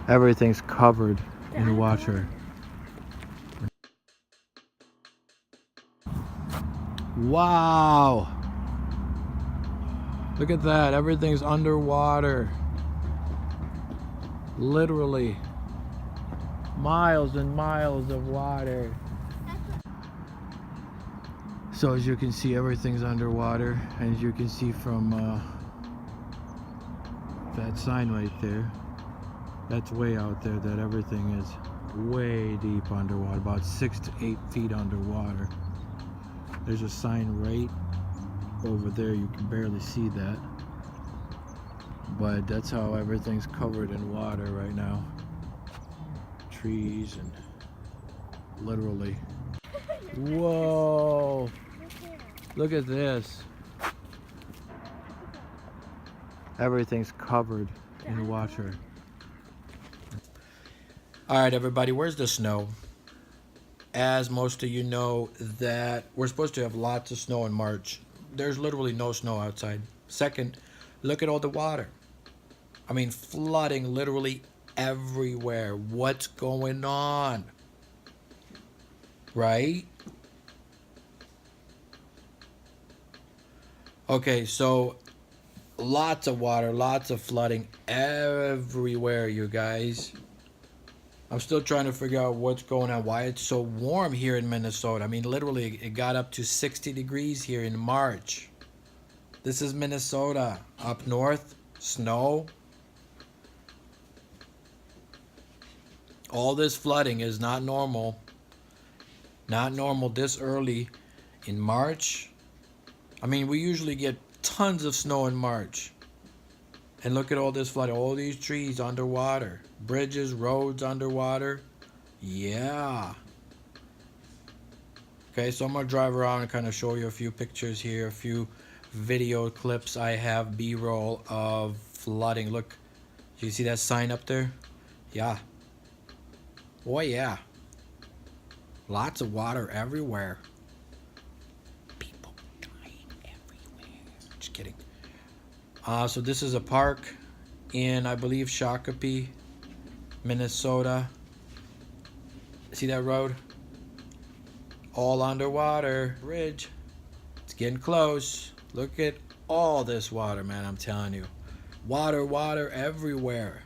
Everything's covered in water. Wow! Look at that, everything's underwater. Literally miles and miles of water. So as you can see, everything's underwater, and as you can see from that sign right there, that's way out there, that everything is way deep underwater, about 6 to 8 feet underwater. There's a sign right over there, you can barely see that, but that's how everything's covered in water right now. Trees and literally. Whoa! Look at this. Everything's covered in water. All right, everybody, where's the snow? As most of you know, that we're supposed to have lots of snow in March. There's literally no snow outside. Second, look at all the water. I mean, flooding literally everywhere. What's going on? Right? Okay, so lots of water, lots of flooding everywhere, you guys. I'm still trying to figure out what's going on, why it's so warm here in Minnesota. I mean, literally, it got up to 60 degrees here in March. This is Minnesota. Up north, snow. All this flooding is not normal. Not normal this early in March. I mean, we usually get tons of snow in March. And look at all this flooding, all these trees underwater, bridges, roads underwater. Yeah. Okay, so I'm gonna drive around and kind of show you a few pictures here, a few video clips I have, B-roll of flooding. Look, you see that sign up there? Yeah. Oh yeah. Lots of water everywhere. People dying everywhere. Just kidding. So this is a park in, I believe, Shakopee, Minnesota. See that road? All underwater. Bridge. It's getting close. Look at all this water, man, I'm telling you. Water, water everywhere.